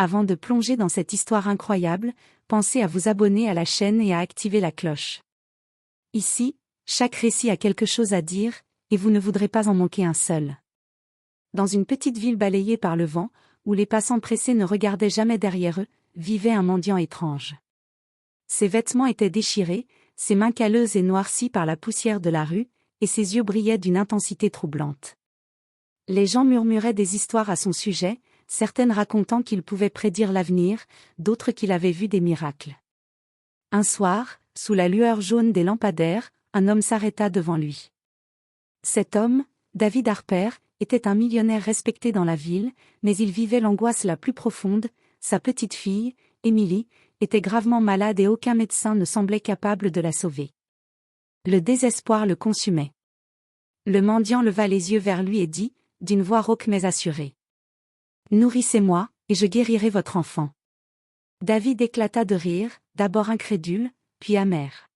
Avant de plonger dans cette histoire incroyable, pensez à vous abonner à la chaîne et à activer la cloche. Ici, chaque récit a quelque chose à dire, et vous ne voudrez pas en manquer un seul. Dans une petite ville balayée par le vent, où les passants pressés ne regardaient jamais derrière eux, vivait un mendiant étrange. Ses vêtements étaient déchirés, ses mains calleuses et noircies par la poussière de la rue, et ses yeux brillaient d'une intensité troublante. Les gens murmuraient des histoires à son sujet, certaines racontant qu'il pouvait prédire l'avenir, d'autres qu'il avait vu des miracles. Un soir, sous la lueur jaune des lampadaires, un homme s'arrêta devant lui. Cet homme, David Harper, était un millionnaire respecté dans la ville, mais il vivait l'angoisse la plus profonde. Sa petite fille, Emily, était gravement malade et aucun médecin ne semblait capable de la sauver. Le désespoir le consumait. Le mendiant leva les yeux vers lui et dit, d'une voix rauque mais assurée: « Nourrissez-moi, et je guérirai votre enfant. » David éclata de rire, d'abord incrédule, puis amer.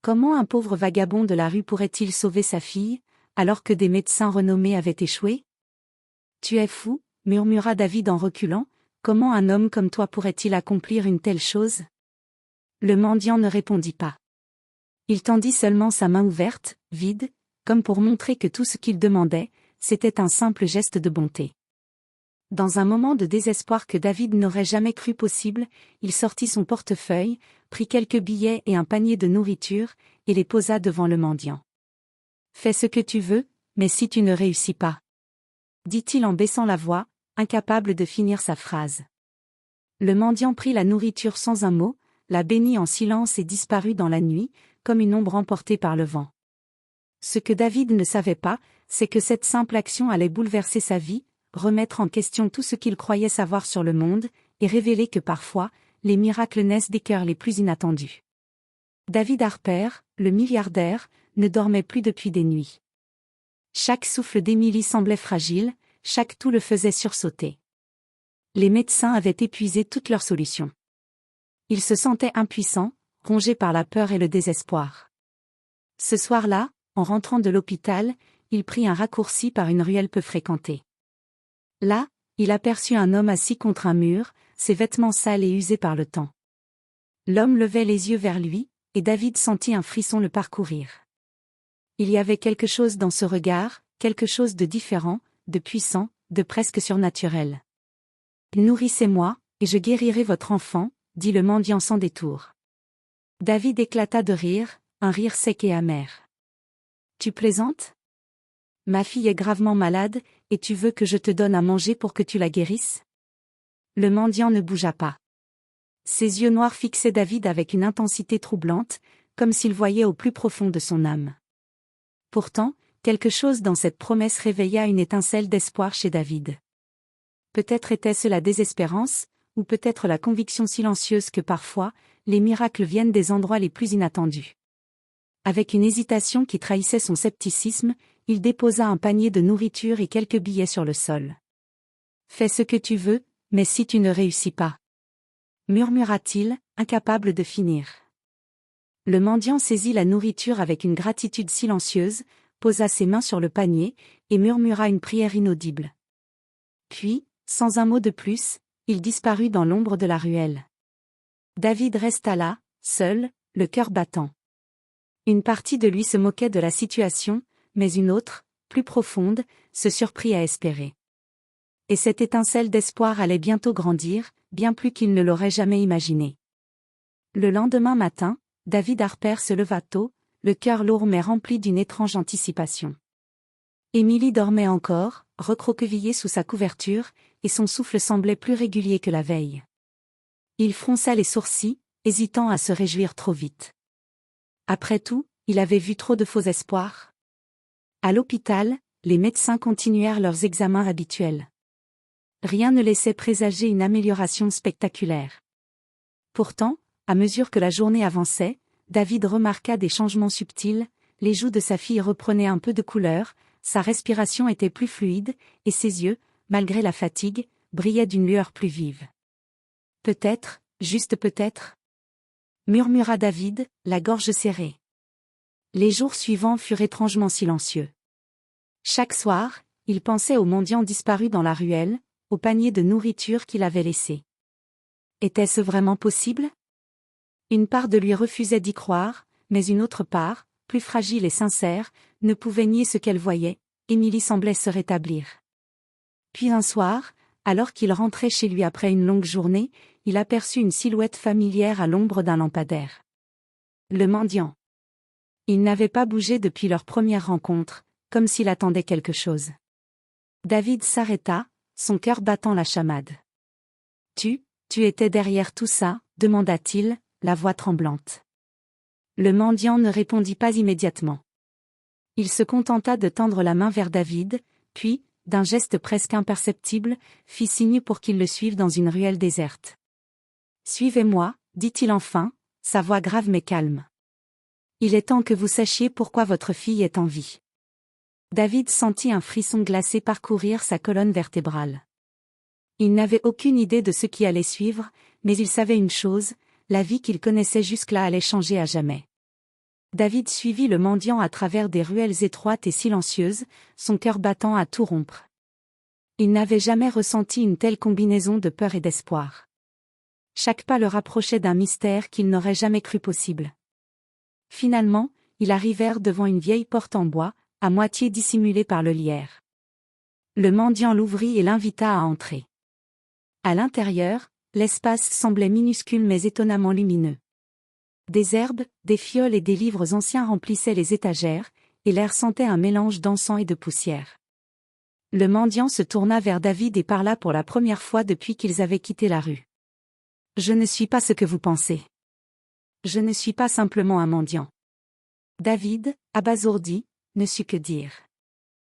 Comment un pauvre vagabond de la rue pourrait-il sauver sa fille, alors que des médecins renommés avaient échoué? « Tu es fou, » murmura David en reculant, « comment un homme comme toi pourrait-il accomplir une telle chose ?» Le mendiant ne répondit pas. Il tendit seulement sa main ouverte, vide, comme pour montrer que tout ce qu'il demandait, c'était un simple geste de bonté. Dans un moment de désespoir que David n'aurait jamais cru possible, il sortit son portefeuille, prit quelques billets et un panier de nourriture, et les posa devant le mendiant. « Fais ce que tu veux, mais si tu ne réussis pas, » dit-il en baissant la voix, incapable de finir sa phrase. Le mendiant prit la nourriture sans un mot, la bénit en silence et disparut dans la nuit, comme une ombre emportée par le vent. Ce que David ne savait pas, c'est que cette simple action allait bouleverser sa vie, remettre en question tout ce qu'il croyait savoir sur le monde, et révéler que parfois, les miracles naissent des cœurs les plus inattendus. David Harper, le milliardaire, ne dormait plus depuis des nuits. Chaque souffle d'Emily semblait fragile, chaque toux le faisait sursauter. Les médecins avaient épuisé toutes leurs solutions. Il se sentait impuissant, rongé par la peur et le désespoir. Ce soir-là, en rentrant de l'hôpital, il prit un raccourci par une ruelle peu fréquentée. Là, il aperçut un homme assis contre un mur, ses vêtements sales et usés par le temps. L'homme levait les yeux vers lui, et David sentit un frisson le parcourir. Il y avait quelque chose dans ce regard, quelque chose de différent, de puissant, de presque surnaturel. « Nourrissez-moi, et je guérirai votre enfant », dit le mendiant sans détour. David éclata de rire, un rire sec et amer. « Tu plaisantes ? Ma fille est gravement malade, et tu veux que je te donne à manger pour que tu la guérisses ?» Le mendiant ne bougea pas. Ses yeux noirs fixaient David avec une intensité troublante, comme s'il voyait au plus profond de son âme. Pourtant, quelque chose dans cette promesse réveilla une étincelle d'espoir chez David. Peut-être était-ce la désespérance, ou peut-être la conviction silencieuse que parfois, les miracles viennent des endroits les plus inattendus. Avec une hésitation qui trahissait son scepticisme, il déposa un panier de nourriture et quelques billets sur le sol. « Fais ce que tu veux, mais si tu ne réussis pas, » murmura-t-il, incapable de finir. Le mendiant saisit la nourriture avec une gratitude silencieuse, posa ses mains sur le panier, et murmura une prière inaudible. Puis, sans un mot de plus, il disparut dans l'ombre de la ruelle. David resta là, seul, le cœur battant. Une partie de lui se moquait de la situation, mais une autre, plus profonde, se surprit à espérer. Et cette étincelle d'espoir allait bientôt grandir, bien plus qu'il ne l'aurait jamais imaginé. Le lendemain matin, David Harper se leva tôt, le cœur lourd mais rempli d'une étrange anticipation. Emily dormait encore, recroquevillée sous sa couverture, et son souffle semblait plus régulier que la veille. Il fronça les sourcils, hésitant à se réjouir trop vite. Après tout, il avait vu trop de faux espoirs. À l'hôpital, les médecins continuèrent leurs examens habituels. Rien ne laissait présager une amélioration spectaculaire. Pourtant, à mesure que la journée avançait, David remarqua des changements subtils, les joues de sa fille reprenaient un peu de couleur, sa respiration était plus fluide, et ses yeux, malgré la fatigue, brillaient d'une lueur plus vive. « Peut-être, juste peut-être » murmura David, la gorge serrée. Les jours suivants furent étrangement silencieux. Chaque soir, il pensait au mendiant disparu dans la ruelle, au panier de nourriture qu'il avait laissé. Était-ce vraiment possible? Une part de lui refusait d'y croire, mais une autre part, plus fragile et sincère, ne pouvait nier ce qu'elle voyait. Émilie semblait se rétablir. Puis un soir, alors qu'il rentrait chez lui après une longue journée, il aperçut une silhouette familière à l'ombre d'un lampadaire. Le mendiant. Il n'avait pas bougé depuis leur première rencontre, comme s'il attendait quelque chose. David s'arrêta, son cœur battant la chamade. Tu étais derrière tout ça, demanda-t-il, la voix tremblante. Le mendiant ne répondit pas immédiatement. Il se contenta de tendre la main vers David, puis, d'un geste presque imperceptible, fit signe pour qu'il le suive dans une ruelle déserte. « Suivez-moi » dit-il enfin, sa voix grave mais calme. « Il est temps que vous sachiez pourquoi votre fille est en vie. » David sentit un frisson glacé parcourir sa colonne vertébrale. Il n'avait aucune idée de ce qui allait suivre, mais il savait une chose, la vie qu'il connaissait jusque-là allait changer à jamais. David suivit le mendiant à travers des ruelles étroites et silencieuses, son cœur battant à tout rompre. Il n'avait jamais ressenti une telle combinaison de peur et d'espoir. Chaque pas le rapprochait d'un mystère qu'il n'aurait jamais cru possible. Finalement, ils arrivèrent devant une vieille porte en bois, à moitié dissimulée par le lierre. Le mendiant l'ouvrit et l'invita à entrer. À l'intérieur, l'espace semblait minuscule mais étonnamment lumineux. Des herbes, des fioles et des livres anciens remplissaient les étagères, et l'air sentait un mélange d'encens et de poussière. Le mendiant se tourna vers David et parla pour la première fois depuis qu'ils avaient quitté la rue. « Je ne suis pas ce que vous pensez. Je ne suis pas simplement un mendiant. » David, abasourdi, ne sut que dire.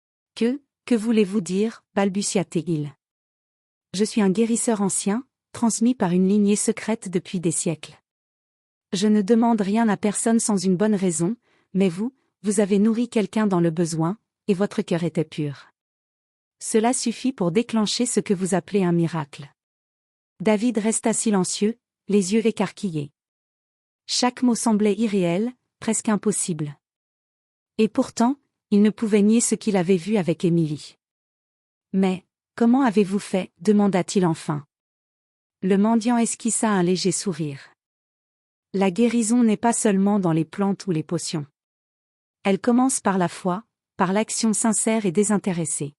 « Que voulez-vous dire » balbutia-t-il. « Je suis un guérisseur ancien, transmis par une lignée secrète depuis des siècles. Je ne demande rien à personne sans une bonne raison, mais vous avez nourri quelqu'un dans le besoin, et votre cœur était pur. Cela suffit pour déclencher ce que vous appelez un miracle. » David resta silencieux, les yeux écarquillés. Chaque mot semblait irréel, presque impossible. Et pourtant, il ne pouvait nier ce qu'il avait vu avec Émilie. « Mais, comment avez-vous fait » demanda-t-il enfin. Le mendiant esquissa un léger sourire. La guérison n'est pas seulement dans les plantes ou les potions. Elle commence par la foi, par l'action sincère et désintéressée.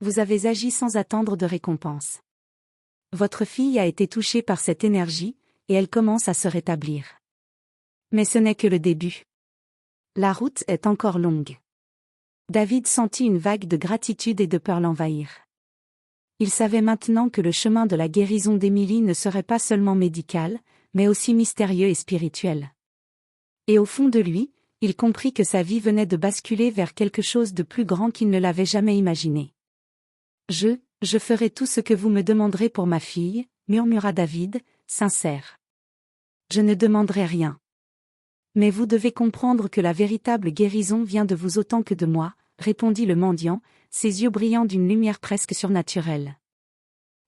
Vous avez agi sans attendre de récompense. Votre fille a été touchée par cette énergie, et elle commence à se rétablir. Mais ce n'est que le début. La route est encore longue. David sentit une vague de gratitude et de peur l'envahir. Il savait maintenant que le chemin de la guérison d'Émilie ne serait pas seulement médical, mais aussi mystérieux et spirituel. Et au fond de lui, il comprit que sa vie venait de basculer vers quelque chose de plus grand qu'il ne l'avait jamais imaginé. « Je ferai tout ce que vous me demanderez pour ma fille » murmura David, sincère. « Je ne demanderai rien. Mais vous devez comprendre que la véritable guérison vient de vous autant que de moi, répondit le mendiant, ses yeux brillant d'une lumière presque surnaturelle.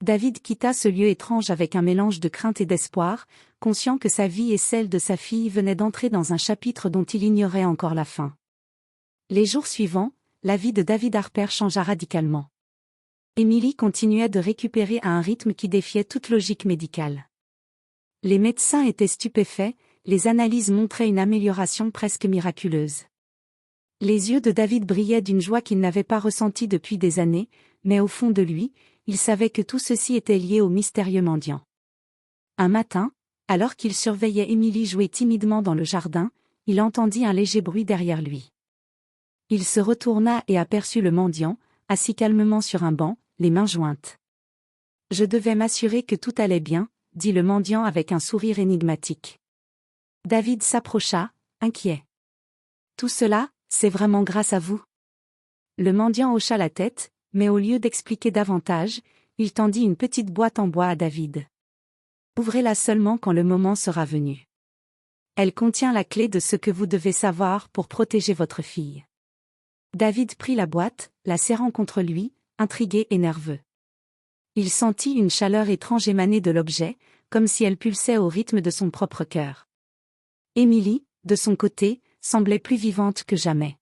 David quitta ce lieu étrange avec un mélange de crainte et d'espoir, conscient que sa vie et celle de sa fille venaient d'entrer dans un chapitre dont il ignorait encore la fin. Les jours suivants, la vie de David Harper changea radicalement. Émilie continuait de récupérer à un rythme qui défiait toute logique médicale. Les médecins étaient stupéfaits, les analyses montraient une amélioration presque miraculeuse. Les yeux de David brillaient d'une joie qu'il n'avait pas ressentie depuis des années, mais au fond de lui, il savait que tout ceci était lié au mystérieux mendiant. Un matin, alors qu'il surveillait Émilie jouer timidement dans le jardin, il entendit un léger bruit derrière lui. Il se retourna et aperçut le mendiant, assis calmement sur un banc, les mains jointes. « Je devais m'assurer que tout allait bien » dit le mendiant avec un sourire énigmatique. David s'approcha, inquiet. « Tout cela, c'est vraiment grâce à vous ?» Le mendiant hocha la tête, mais au lieu d'expliquer davantage, il tendit une petite boîte en bois à David. « Ouvrez-la seulement quand le moment sera venu. Elle contient la clé de ce que vous devez savoir pour protéger votre fille. » David prit la boîte, la serrant contre lui, intrigué et nerveux. Il sentit une chaleur étrange émaner de l'objet, comme si elle pulsait au rythme de son propre cœur. Émilie, de son côté, semblait plus vivante que jamais.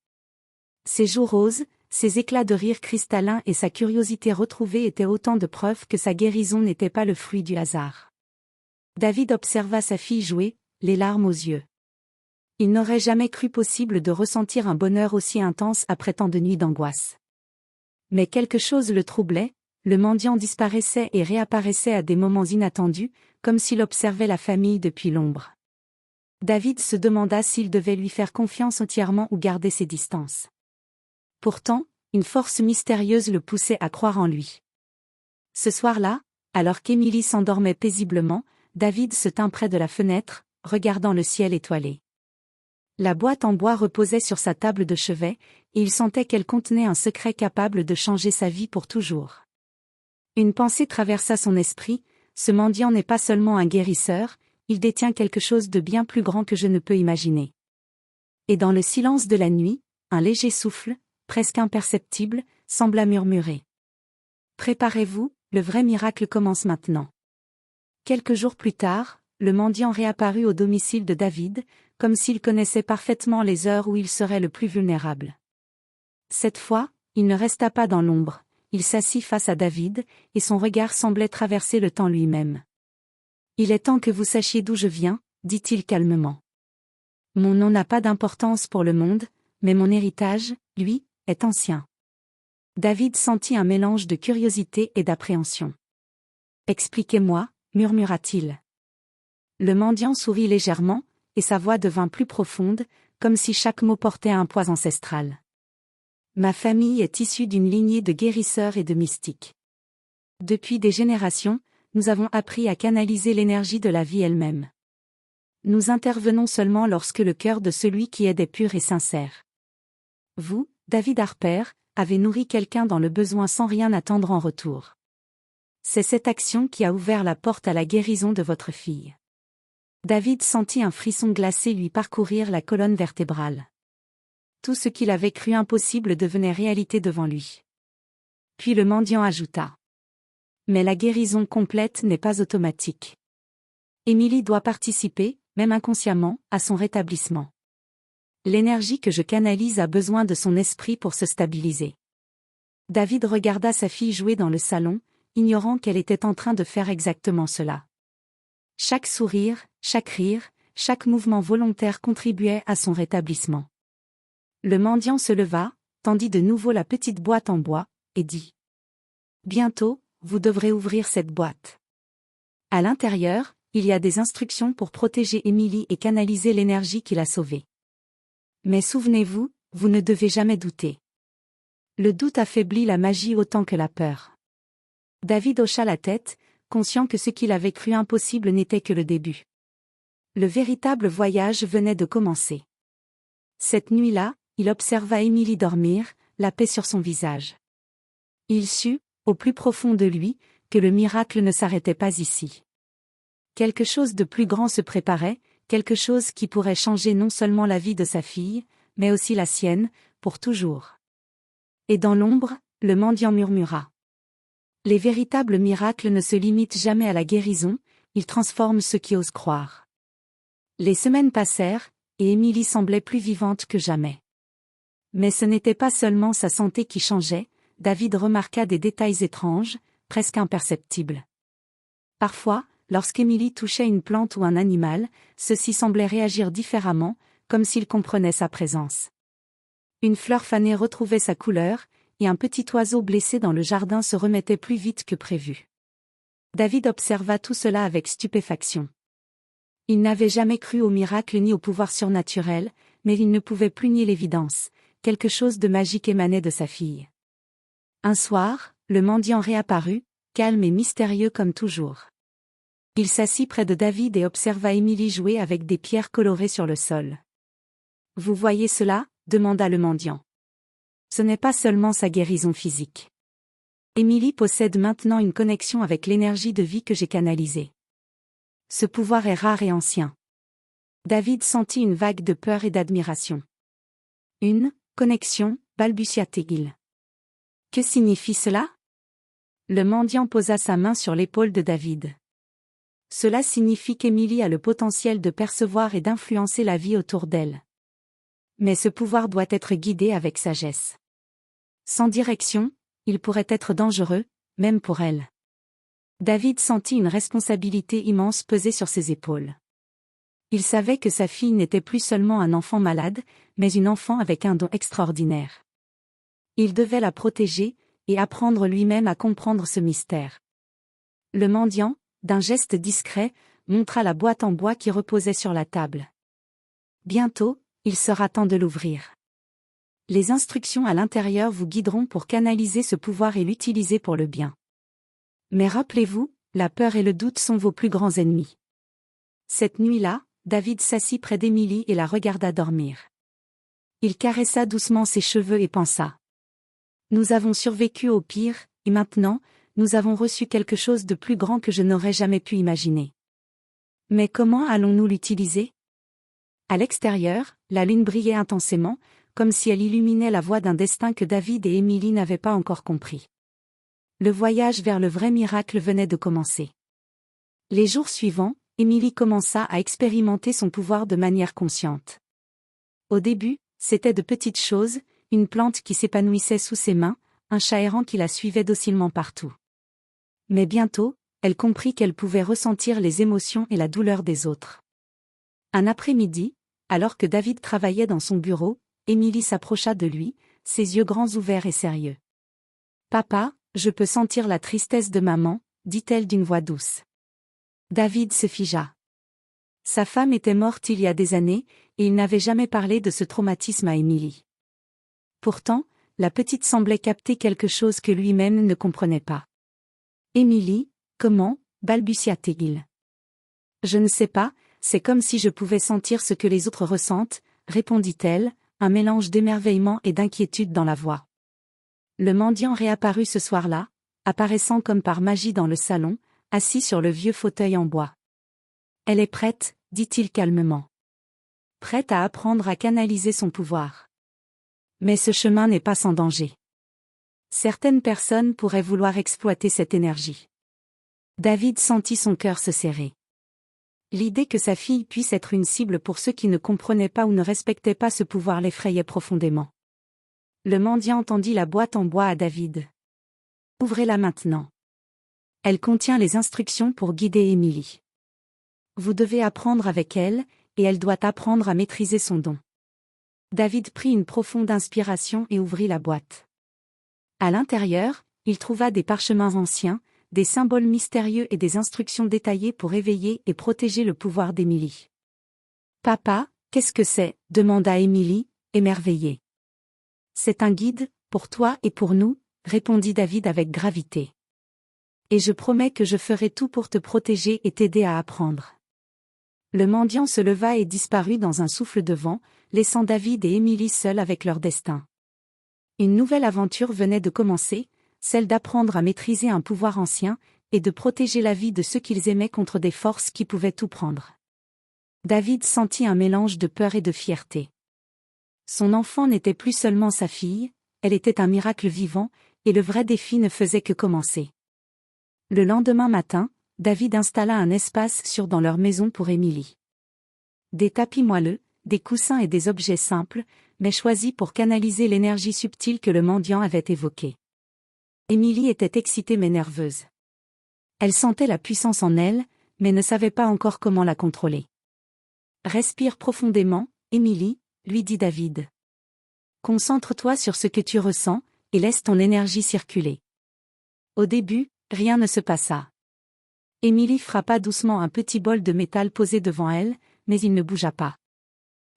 Ses joues roses, ses éclats de rire cristallins et sa curiosité retrouvée étaient autant de preuves que sa guérison n'était pas le fruit du hasard. David observa sa fille jouer, les larmes aux yeux. Il n'aurait jamais cru possible de ressentir un bonheur aussi intense après tant de nuits d'angoisse. Mais quelque chose le troublait, le mendiant disparaissait et réapparaissait à des moments inattendus, comme s'il observait la famille depuis l'ombre. David se demanda s'il devait lui faire confiance entièrement ou garder ses distances. Pourtant, une force mystérieuse le poussait à croire en lui. Ce soir-là, alors qu'Émilie s'endormait paisiblement, David se tint près de la fenêtre, regardant le ciel étoilé. La boîte en bois reposait sur sa table de chevet, et il sentait qu'elle contenait un secret capable de changer sa vie pour toujours. Une pensée traversa son esprit, ce mendiant n'est pas seulement un guérisseur, il détient quelque chose de bien plus grand que je ne peux imaginer. Et dans le silence de la nuit, un léger souffle, presque imperceptible, sembla murmurer. Préparez-vous, le vrai miracle commence maintenant. Quelques jours plus tard, le mendiant réapparut au domicile de David, comme s'il connaissait parfaitement les heures où il serait le plus vulnérable. Cette fois, il ne resta pas dans l'ombre, il s'assit face à David, et son regard semblait traverser le temps lui-même. « Il est temps que vous sachiez d'où je viens, » dit-il calmement. « Mon nom n'a pas d'importance pour le monde, mais mon héritage, lui, est ancien. » David sentit un mélange de curiosité et d'appréhension. « Expliquez-moi, » murmura-t-il. Le mendiant sourit légèrement, et sa voix devint plus profonde, comme si chaque mot portait un poids ancestral. Ma famille est issue d'une lignée de guérisseurs et de mystiques. Depuis des générations, nous avons appris à canaliser l'énergie de la vie elle-même. Nous intervenons seulement lorsque le cœur de celui qui aide est pur et sincère. Vous, David Harper, avez nourri quelqu'un dans le besoin sans rien attendre en retour. C'est cette action qui a ouvert la porte à la guérison de votre fille. David sentit un frisson glacé lui parcourir la colonne vertébrale. Tout ce qu'il avait cru impossible devenait réalité devant lui. Puis le mendiant ajouta. Mais la guérison complète n'est pas automatique. Émilie doit participer, même inconsciemment, à son rétablissement. L'énergie que je canalise a besoin de son esprit pour se stabiliser. David regarda sa fille jouer dans le salon, ignorant qu'elle était en train de faire exactement cela. Chaque sourire, chaque rire, chaque mouvement volontaire contribuait à son rétablissement. Le mendiant se leva, tendit de nouveau la petite boîte en bois, et dit. Bientôt, vous devrez ouvrir cette boîte. À l'intérieur, il y a des instructions pour protéger Émilie et canaliser l'énergie qui l'a sauvée. Mais souvenez-vous, vous ne devez jamais douter. Le doute affaiblit la magie autant que la peur. David hocha la tête, conscient que ce qu'il avait cru impossible n'était que le début. Le véritable voyage venait de commencer. Cette nuit-là, il observa Émilie dormir, la paix sur son visage. Il sut, au plus profond de lui, que le miracle ne s'arrêtait pas ici. Quelque chose de plus grand se préparait, quelque chose qui pourrait changer non seulement la vie de sa fille, mais aussi la sienne, pour toujours. Et dans l'ombre, le mendiant murmura. Les véritables miracles ne se limitent jamais à la guérison, ils transforment ceux qui osent croire. Les semaines passèrent, et Émilie semblait plus vivante que jamais. Mais ce n'était pas seulement sa santé qui changeait, David remarqua des détails étranges, presque imperceptibles. Parfois, lorsqu'Émilie touchait une plante ou un animal, ceux-ci semblaient réagir différemment, comme s'ils comprenaient sa présence. Une fleur fanée retrouvait sa couleur, et un petit oiseau blessé dans le jardin se remettait plus vite que prévu. David observa tout cela avec stupéfaction. Il n'avait jamais cru au miracle ni au pouvoir surnaturel, mais il ne pouvait plus nier l'évidence, quelque chose de magique émanait de sa fille. Un soir, le mendiant réapparut, calme et mystérieux comme toujours. Il s'assit près de David et observa Émilie jouer avec des pierres colorées sur le sol. « Vous voyez cela ?» demanda le mendiant. Ce n'est pas seulement sa guérison physique. Émilie possède maintenant une connexion avec l'énergie de vie que j'ai canalisée. Ce pouvoir est rare et ancien. David sentit une vague de peur et d'admiration. Une connexion, balbutia-t-il. Que signifie cela? Le mendiant posa sa main sur l'épaule de David. Cela signifie qu'Émilie a le potentiel de percevoir et d'influencer la vie autour d'elle. Mais ce pouvoir doit être guidé avec sagesse. Sans direction, il pourrait être dangereux, même pour elle. David sentit une responsabilité immense peser sur ses épaules. Il savait que sa fille n'était plus seulement un enfant malade, mais une enfant avec un don extraordinaire. Il devait la protéger, et apprendre lui-même à comprendre ce mystère. Le mendiant, d'un geste discret, montra la boîte en bois qui reposait sur la table. Bientôt, il sera temps de l'ouvrir. Les instructions à l'intérieur vous guideront pour canaliser ce pouvoir et l'utiliser pour le bien. Mais rappelez-vous, la peur et le doute sont vos plus grands ennemis. Cette nuit-là, David s'assit près d'Émilie et la regarda dormir. Il caressa doucement ses cheveux et pensa. Nous avons survécu au pire, et maintenant, nous avons reçu quelque chose de plus grand que je n'aurais jamais pu imaginer. Mais comment allons-nous l'utiliser? À l'extérieur, la lune brillait intensément, comme si elle illuminait la voie d'un destin que David et Émilie n'avaient pas encore compris. Le voyage vers le vrai miracle venait de commencer. Les jours suivants, Émilie commença à expérimenter son pouvoir de manière consciente. Au début, c'était de petites choses, une plante qui s'épanouissait sous ses mains, un chat errant qui la suivait docilement partout. Mais bientôt, elle comprit qu'elle pouvait ressentir les émotions et la douleur des autres. Un après-midi, alors que David travaillait dans son bureau, Émilie s'approcha de lui, ses yeux grands ouverts et sérieux. « Papa, je peux sentir la tristesse de maman, » dit-elle d'une voix douce. David se figea. Sa femme était morte il y a des années, et il n'avait jamais parlé de ce traumatisme à Émilie. Pourtant, la petite semblait capter quelque chose que lui-même ne comprenait pas. « Émilie, comment ?» balbutia-t-il. « Je ne sais pas, c'est comme si je pouvais sentir ce que les autres ressentent, » répondit-elle, un mélange d'émerveillement et d'inquiétude dans la voix. Le mendiant réapparut ce soir-là, apparaissant comme par magie dans le salon, assis sur le vieux fauteuil en bois. « Elle est prête, » dit-il calmement. « Prête à apprendre à canaliser son pouvoir. Mais ce chemin n'est pas sans danger. Certaines personnes pourraient vouloir exploiter cette énergie. » David sentit son cœur se serrer. L'idée que sa fille puisse être une cible pour ceux qui ne comprenaient pas ou ne respectaient pas ce pouvoir l'effrayait profondément. Le mendiant tendit la boîte en bois à David. « Ouvrez-la maintenant. Elle contient les instructions pour guider Émilie. Vous devez apprendre avec elle, et elle doit apprendre à maîtriser son don. » David prit une profonde inspiration et ouvrit la boîte. À l'intérieur, il trouva des parchemins anciens, des symboles mystérieux et des instructions détaillées pour éveiller et protéger le pouvoir d'Émilie. « Papa, qu'est-ce que c'est ?» demanda Émilie, émerveillée. « C'est un guide, pour toi et pour nous, » répondit David avec gravité. « Et je promets que je ferai tout pour te protéger et t'aider à apprendre. » Le mendiant se leva et disparut dans un souffle de vent, laissant David et Émilie seuls avec leur destin. Une nouvelle aventure venait de commencer, celle d'apprendre à maîtriser un pouvoir ancien, et de protéger la vie de ceux qu'ils aimaient contre des forces qui pouvaient tout prendre. David sentit un mélange de peur et de fierté. Son enfant n'était plus seulement sa fille, elle était un miracle vivant, et le vrai défi ne faisait que commencer. Le lendemain matin, David installa un espace sûr dans leur maison pour Émilie. Des tapis moelleux, des coussins et des objets simples, mais choisis pour canaliser l'énergie subtile que le mendiant avait évoquée. Émilie était excitée mais nerveuse. Elle sentait la puissance en elle, mais ne savait pas encore comment la contrôler. « Respire profondément, Émilie, » lui dit David. « Concentre-toi sur ce que tu ressens, et laisse ton énergie circuler. » Au début, rien ne se passa. Émilie frappa doucement un petit bol de métal posé devant elle, mais il ne bougea pas.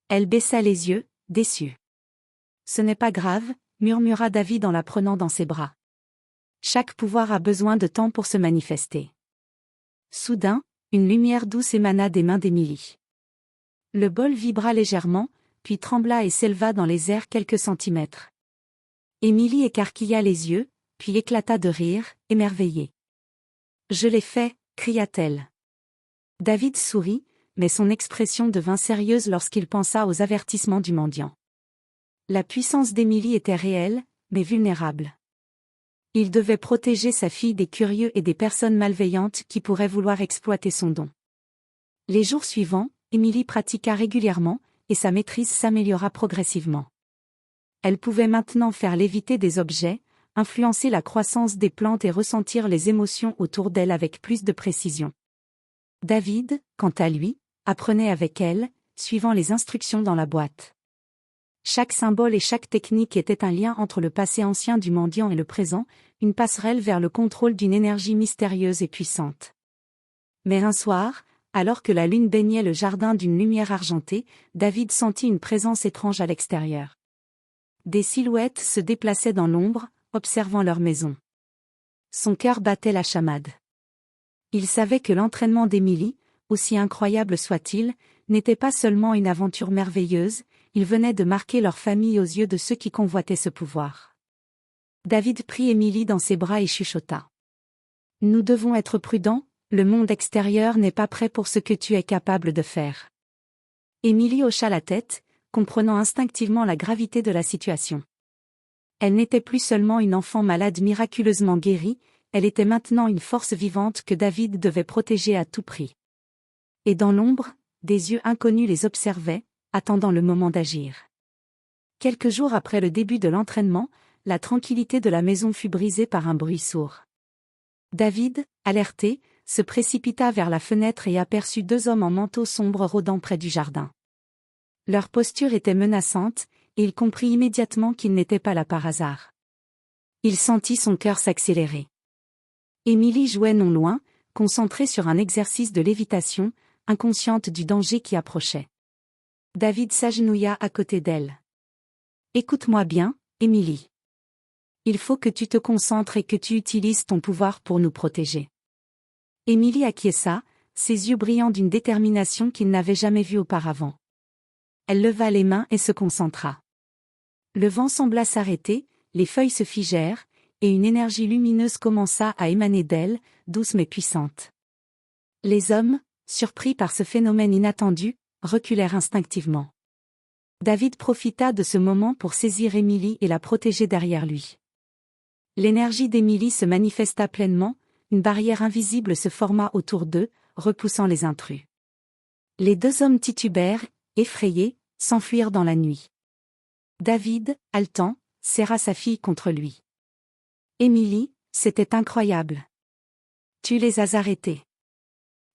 Elle baissa les yeux, déçue. « Ce n'est pas grave, » murmura David en la prenant dans ses bras. Chaque pouvoir a besoin de temps pour se manifester. Soudain, une lumière douce émana des mains d'Émilie. Le bol vibra légèrement, puis trembla et s'éleva dans les airs quelques centimètres. Émilie écarquilla les yeux, puis éclata de rire, émerveillée. « Je l'ai fait !» cria-t-elle. David sourit, mais son expression devint sérieuse lorsqu'il pensa aux avertissements du mendiant. La puissance d'Émilie était réelle, mais vulnérable. Il devait protéger sa fille des curieux et des personnes malveillantes qui pourraient vouloir exploiter son don. Les jours suivants, Émilie pratiqua régulièrement, et sa maîtrise s'améliora progressivement. Elle pouvait maintenant faire léviter des objets, influencer la croissance des plantes et ressentir les émotions autour d'elle avec plus de précision. David, quant à lui, apprenait avec elle, suivant les instructions dans la boîte. Chaque symbole et chaque technique était un lien entre le passé ancien du mendiant et le présent, une passerelle vers le contrôle d'une énergie mystérieuse et puissante. Mais un soir, alors que la lune baignait le jardin d'une lumière argentée, David sentit une présence étrange à l'extérieur. Des silhouettes se déplaçaient dans l'ombre, observant leur maison. Son cœur battait la chamade. Il savait que l'entraînement d'Emily, aussi incroyable soit-il, n'était pas seulement une aventure merveilleuse, il venait de marquer leur famille aux yeux de ceux qui convoitaient ce pouvoir. David prit Emily dans ses bras et chuchota. « Nous devons être prudents, le monde extérieur n'est pas prêt pour ce que tu es capable de faire. » Emily hocha la tête, comprenant instinctivement la gravité de la situation. Elle n'était plus seulement une enfant malade miraculeusement guérie, elle était maintenant une force vivante que David devait protéger à tout prix. Et dans l'ombre, des yeux inconnus les observaient, attendant le moment d'agir. Quelques jours après le début de l'entraînement, la tranquillité de la maison fut brisée par un bruit sourd. David, alerté, se précipita vers la fenêtre et aperçut deux hommes en manteau sombre rôdant près du jardin. Leur posture était menaçante, et il comprit immédiatement qu'ils n'étaient pas là par hasard. Il sentit son cœur s'accélérer. Emily jouait non loin, concentrée sur un exercice de lévitation, inconsciente du danger qui approchait. David s'agenouilla à côté d'elle. « Écoute-moi bien, Emily. Il faut que tu te concentres et que tu utilises ton pouvoir pour nous protéger. » Emily acquiesça, ses yeux brillant d'une détermination qu'il n'avait jamais vue auparavant. Elle leva les mains et se concentra. Le vent sembla s'arrêter, les feuilles se figèrent, et une énergie lumineuse commença à émaner d'elle, douce mais puissante. Les hommes, surpris par ce phénomène inattendu, reculèrent instinctivement. David profita de ce moment pour saisir Emily et la protéger derrière lui. L'énergie d'Emily se manifesta pleinement, une barrière invisible se forma autour d'eux, repoussant les intrus. Les deux hommes titubèrent, effrayés, s'enfuirent dans la nuit. David, haletant, serra sa fille contre lui. « Emily, c'était incroyable. Tu les as arrêtés. »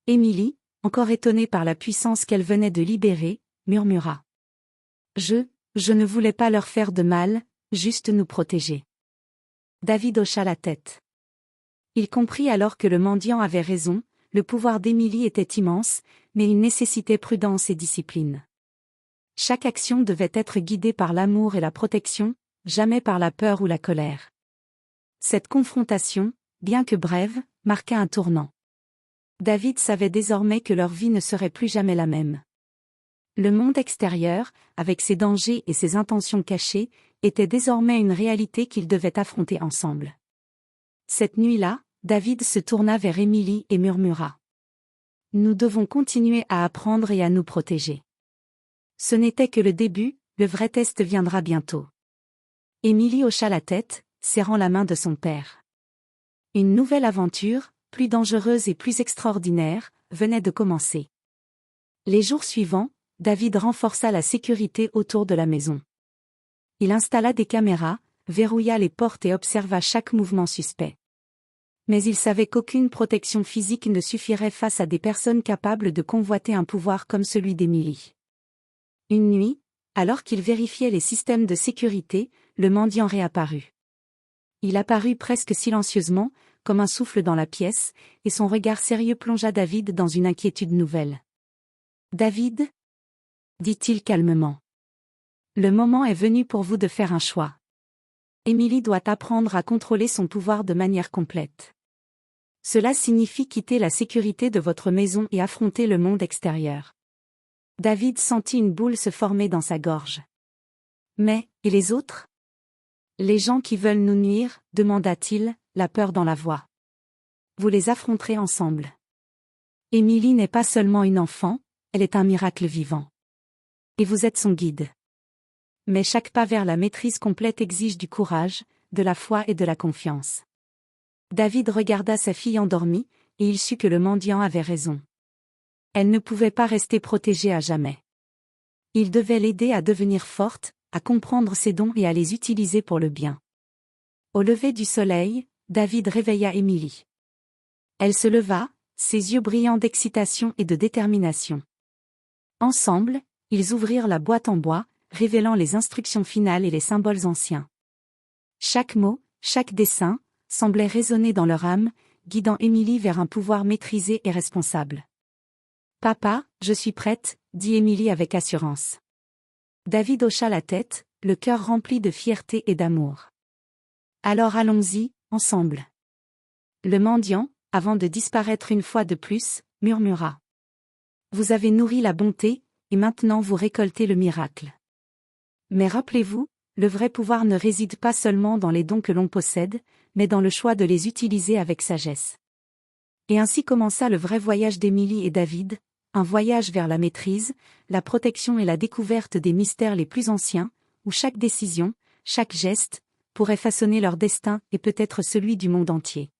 Emily, encore étonnée par la puissance qu'elle venait de libérer, murmura. « Je ne voulais pas leur faire de mal, juste nous protéger. » David hocha la tête. Il comprit alors que le mendiant avait raison, le pouvoir d'Emily était immense, mais il nécessitait prudence et discipline. Chaque action devait être guidée par l'amour et la protection, jamais par la peur ou la colère. Cette confrontation, bien que brève, marqua un tournant. David savait désormais que leur vie ne serait plus jamais la même. Le monde extérieur, avec ses dangers et ses intentions cachées, était désormais une réalité qu'ils devaient affronter ensemble. Cette nuit-là, David se tourna vers Emily et murmura. « Nous devons continuer à apprendre et à nous protéger. Ce n'était que le début, le vrai test viendra bientôt. » Emily hocha la tête, serrant la main de son père. Une nouvelle aventure, plus dangereuse et plus extraordinaire, venait de commencer. Les jours suivants, David renforça la sécurité autour de la maison. Il installa des caméras, verrouilla les portes et observa chaque mouvement suspect. Mais il savait qu'aucune protection physique ne suffirait face à des personnes capables de convoiter un pouvoir comme celui d'Emily. Une nuit, alors qu'il vérifiait les systèmes de sécurité, le mendiant réapparut. Il apparut presque silencieusement, comme un souffle dans la pièce, et son regard sérieux plongea David dans une inquiétude nouvelle. « David » dit-il calmement. « Le moment est venu pour vous de faire un choix. Emily doit apprendre à contrôler son pouvoir de manière complète. Cela signifie quitter la sécurité de votre maison et affronter le monde extérieur. » David sentit une boule se former dans sa gorge. « Mais, et les autres ? Les gens qui veulent nous nuire, demanda-t-il, la peur dans la voix. Vous les affronterez ensemble. Emily n'est pas seulement une enfant, elle est un miracle vivant. Et vous êtes son guide. Mais chaque pas vers la maîtrise complète exige du courage, de la foi et de la confiance. » David regarda sa fille endormie, et il sut que le mendiant avait raison. Elle ne pouvait pas rester protégée à jamais. Il devait l'aider à devenir forte, à comprendre ses dons et à les utiliser pour le bien. Au lever du soleil, David réveilla Émilie. Elle se leva, ses yeux brillants d'excitation et de détermination. Ensemble, ils ouvrirent la boîte en bois, révélant les instructions finales et les symboles anciens. Chaque mot, chaque dessin, semblait résonner dans leur âme, guidant Émilie vers un pouvoir maîtrisé et responsable. « Papa, je suis prête », dit Émilie avec assurance. David hocha la tête, le cœur rempli de fierté et d'amour. « Alors allons-y, ensemble. » Le mendiant, avant de disparaître une fois de plus, murmura. « Vous avez nourri la bonté, et maintenant vous récoltez le miracle. Mais rappelez-vous, le vrai pouvoir ne réside pas seulement dans les dons que l'on possède, mais dans le choix de les utiliser avec sagesse. » Et ainsi commença le vrai voyage d'Émilie et David, un voyage vers la maîtrise, la protection et la découverte des mystères les plus anciens, où chaque décision, chaque geste, pourrait façonner leur destin et peut-être celui du monde entier.